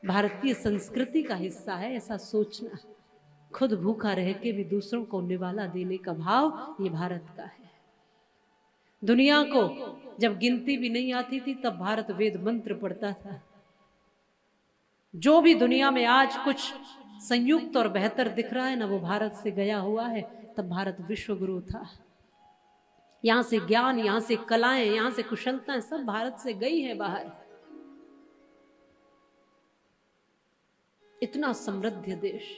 भारतीय संस्कृति का हिस्सा है ऐसा सोचना। खुद भूखा रह के भी दूसरों को निवाला देने का भाव ये भारत का है। दुनिया को जब गिनती भी नहीं आती थी तब भारत वेद मंत्र पढ़ता था। जो भी दुनिया में आज कुछ संयुक्त और बेहतर दिख रहा है ना, वो भारत से गया हुआ है। तब भारत विश्व गुरु था। यहां से ज्ञान, यहां से कलाएं, यहां से कुशलताएं सब भारत से गई है बाहर। इतना समृद्ध देश,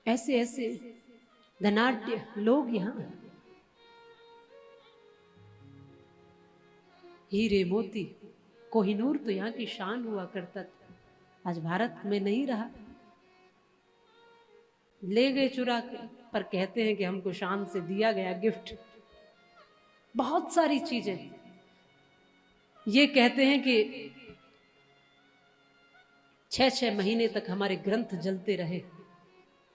ऐसे ऐसे धनाढ्य लोग यहां, हीरे मोती कोहिनूर तो यहाँ की शान हुआ करता था, आज भारत में नहीं रहा। ले गए चुरा के, पर कहते हैं कि हमको शान से दिया गया गिफ्ट बहुत सारी चीजें। ये कहते हैं कि 6-6 महीने तक हमारे ग्रंथ जलते रहे।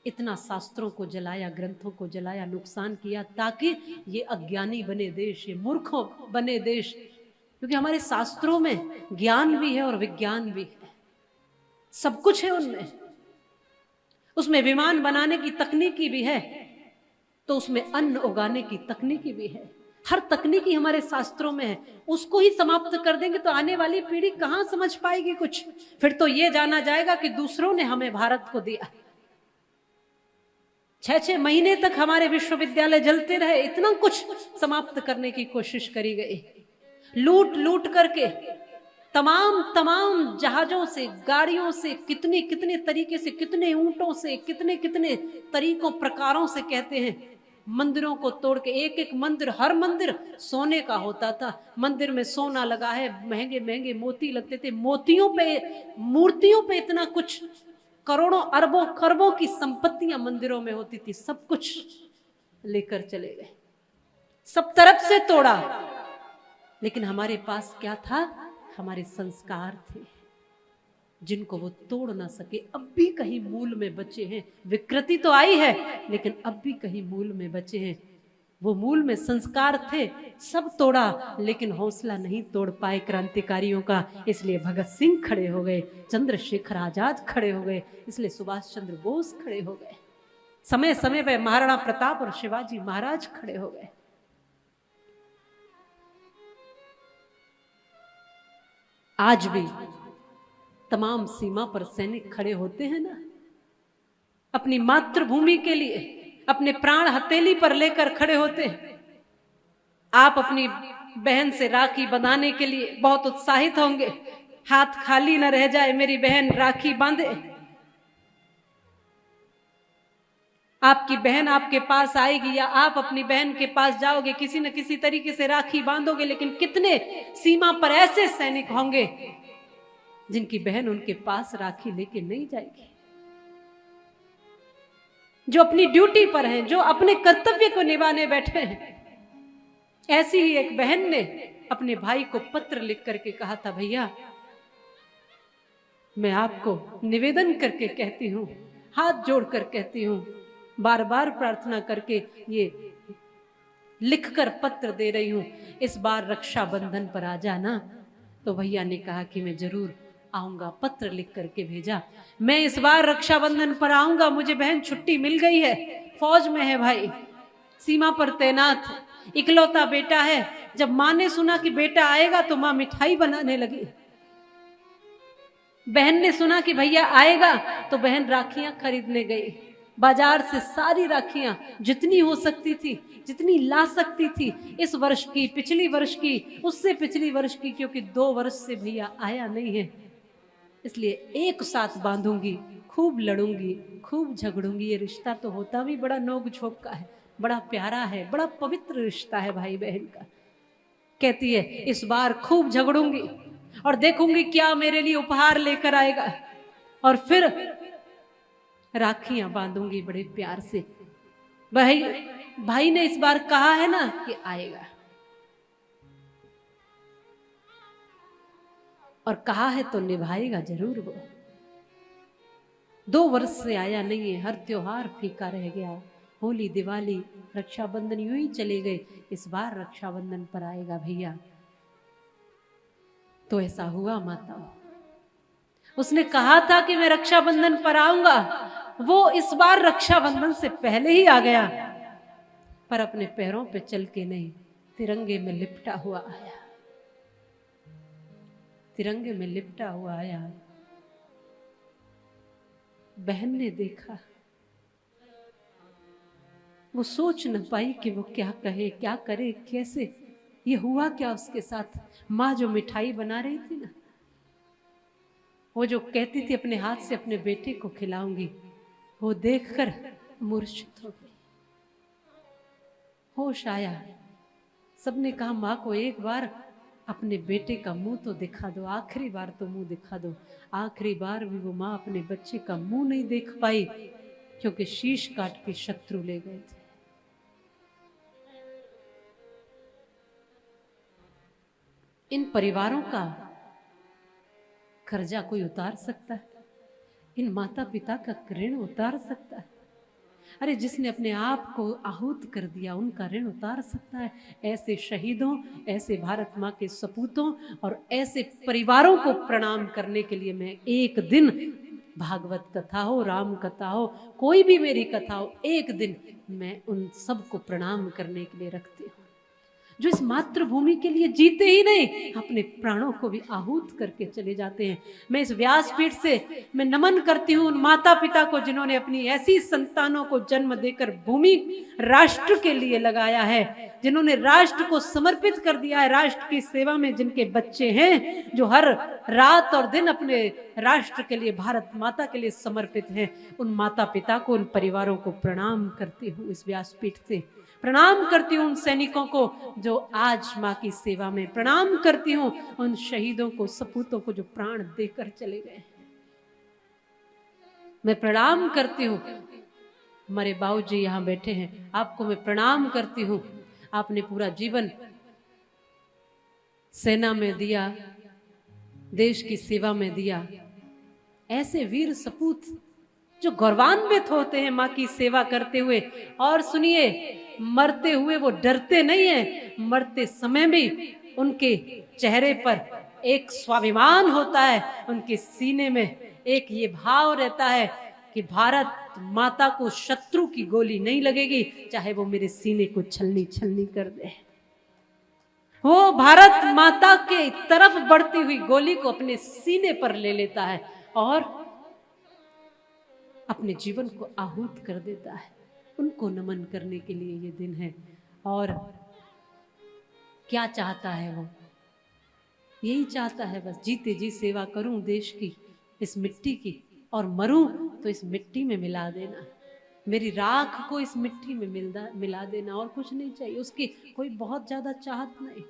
इतना शास्त्रों को जलाया, ग्रंथों को जलाया, नुकसान किया, ताकि ये अज्ञानी बने देश, ये मूर्खों बने देश। क्योंकि हमारे शास्त्रों में ज्ञान भी है और विज्ञान भी है, सब कुछ है उनमें। उसमें विमान बनाने की तकनीकी भी है, तो उसमें अन्न उगाने की तकनीकी भी है। हर तकनीकी हमारे शास्त्रों में है। उसको ही समाप्त कर देंगे तो आने वाली पीढ़ी कहां समझ पाएगी कुछ। फिर तो ये जाना जाएगा कि दूसरों ने हमें भारत को दिया। 6-6 महीने तक हमारे विश्वविद्यालय जलते रहे, इतना कुछ समाप्त करने की कोशिश करी गई। लूट लूट करके तमाम जहाजों से, गाड़ियों से, कितने कितने तरीके से, कितने ऊंटों से, कितने कितने तरीकों प्रकारों से, कहते हैं मंदिरों को तोड़ के। एक एक मंदिर, हर मंदिर सोने का होता था। मंदिर में सोना लगा है, महंगे महंगे मोती लगते थे। मोतियों पे, मूर्तियों पे इतना कुछ, करोड़ों अरबों खरबों की संपत्तियां मंदिरों में होती थी। सब कुछ लेकर चले गए, सब तरफ से तोड़ा। लेकिन हमारे पास क्या था? हमारे संस्कार थे, जिनको वो तोड़ ना सके। अब भी कहीं मूल में बचे हैं। विकृति तो आई है, लेकिन अब भी कहीं मूल में बचे हैं। वो मूल में संस्कार थे, सब तोड़ा, लेकिन हौसला नहीं तोड़ पाए क्रांतिकारियों का। इसलिए भगत सिंह खड़े हो गए, चंद्रशेखर आजाद खड़े हो गए, इसलिए सुभाष चंद्र बोस खड़े हो गए, समय समय पर महाराणा प्रताप और शिवाजी महाराज खड़े हो गए। आज भी तमाम सीमा पर सैनिक खड़े होते हैं ना, अपनी मातृभूमि के लिए अपने प्राण हथेली पर लेकर खड़े होते हैं। आप अपनी बहन से राखी बंधाने के लिए बहुत उत्साहित होंगे, हाथ खाली न रह जाए, मेरी बहन राखी बांधे। आपकी बहन आपके पास आएगी या आप अपनी बहन के पास जाओगे, किसी न किसी तरीके से राखी बांधोगे। लेकिन कितने सीमा पर ऐसे सैनिक होंगे जिनकी बहन उनके पास राखी लेके नहीं जाएगी, जो अपनी ड्यूटी पर हैं, जो अपने कर्तव्य को निभाने बैठे हैं। ऐसी ही एक बहन ने अपने भाई को पत्र लिख करके कहा था, भैया मैं आपको निवेदन करके कहती हूं, हाथ जोड़कर कहती हूं, बार बार प्रार्थना करके ये लिखकर पत्र दे रही हूं, इस बार रक्षाबंधन पर आ जाना। तो भैया ने कहा कि मैं जरूर आऊंगा। पत्र लिख करके भेजा, मैं इस बार रक्षाबंधन पर आऊंगा, मुझे बहन छुट्टी मिल गई है, फौज में है भाई, सीमा पर तैनात, इकलौता बेटा है। जब मां ने सुना कि बेटा आएगा तो मां मिठाई बनाने लगी। बहन ने सुना कि भैया आएगा तो बहन राखियां खरीदने गई। बाजार से सारी राखियां जितनी हो सकती थी, जितनी ला सकती थी, इस वर्ष की, पिछली वर्ष की, उससे पिछली वर्ष की, क्योंकि 2 वर्ष से भैया आया नहीं है, इसलिए एक साथ बांधूंगी, खूब लड़ूंगी, खूब झगड़ूंगी। ये रिश्ता तो होता भी बड़ा नोक झोंक का है, बड़ा प्यारा है, बड़ा पवित्र रिश्ता है भाई बहन का। कहती है इस बार खूब झगड़ूंगी और देखूंगी क्या मेरे लिए उपहार लेकर आएगा, और फिर राखियां बांधूंगी बड़े प्यार से। भाई ने इस बार कहा है ना कि आएगा, और कहा है तो निभाएगा जरूर वो। 2 वर्ष से आया नहीं है, हर त्योहार फीका रह गया, होली, दिवाली, रक्षाबंधन यूं ही चले गए, इस बार रक्षाबंधन पर आएगा भैया। तो ऐसा हुआ माता, उसने कहा था कि मैं रक्षाबंधन पर आऊंगा, वो इस बार रक्षाबंधन से पहले ही आ गया, पर अपने पैरों पे चल के नहीं, तिरंगे में लिपटा हुआ आया, तिरंगे में लिपटा हुआ आया। बहन ने देखा, वो सोच न पाई कि वो क्या कहे, क्या करे, कैसे, ये हुआ क्या उसके साथ। माँ जो मिठाई बना रही थी ना, वो जो कहती थी अपने हाथ से अपने बेटे को खिलाऊंगी, वो देखकर मूर्छित हो गई, होश आया। सबने कहा माँ को एक बार अपने बेटे का मुंह तो दिखा दो, आखिरी बार तो मुंह दिखा दो। आखिरी बार भी वो माँ अपने बच्चे का मुंह नहीं देख पाई, क्योंकि शीश काट के शत्रु ले गए थे। इन परिवारों का कर्जा कोई उतार सकता है? इन माता पिता का ऋण उतार सकता है? अरे जिसने अपने आप को आहूत कर दिया, उनका ऋण उतार सकता है? ऐसे शहीदों, ऐसे भारत माँ के सपूतों और ऐसे परिवारों को प्रणाम करने के लिए मैं एक दिन, भागवत कथा हो, राम कथा हो, कोई भी मेरी कथा हो, एक दिन मैं उन सबको प्रणाम करने के लिए रखती हूँ, जो इस मातृभूमि के लिए जीते ही नहीं, अपने प्राणों को भी आहूत करके चले जाते हैं। मैं इस व्यासपीठ से मैं नमन करती हूँ उन माता पिता को, जिन्होंने अपनी ऐसी संतानों को जन्म देकर भूमि राष्ट्र के लिए लगाया है, जिन्होंने राष्ट्र को समर्पित कर दिया है, राष्ट्र की सेवा में जिनके बच्चे हैं, जो हर रात और दिन अपने राष्ट्र के लिए, भारत माता के लिए समर्पित हैं। उन माता पिता को, उन परिवारों को प्रणाम करती हूँ, इस व्यासपीठ से प्रणाम करती हूँ। उन सैनिकों को जो आज माँ की सेवा में, प्रणाम करती हूँ उन शहीदों को, सपूतों को जो प्राण देकर चले गए। मैं प्रणाम करती हूँ, हमारे बाबूजी यहाँ बैठे हैं, आपको मैं प्रणाम करती हूँ। आपने पूरा जीवन सेना में दिया, देश की सेवा में दिया। ऐसे वीर सपूत जो गौरवान्वित होते हैं माँ की सेवा करते हुए। और सुनिए, मरते हुए वो डरते नहीं है, मरते समय भी उनके चेहरे पर एक स्वाभिमान होता है, उनके सीने में एक ये भाव रहता है कि भारत माता को शत्रु की गोली नहीं लगेगी, चाहे वो मेरे सीने को छलनी छलनी कर दे। वो भारत माता के तरफ बढ़ती हुई गोली को अपने सीने पर ले लेता है और अपने जीवन को आहूत कर देता है। उनको नमन करने के लिए ये दिन है। और क्या चाहता है वो? यही चाहता है बस, जीते जी सेवा करूं देश की, इस मिट्टी की, और मरूं तो इस मिट्टी में मिला देना, मेरी राख को इस मिट्टी में मिला देना, और कुछ नहीं चाहिए उसकी, कोई बहुत ज्यादा चाहत नहीं।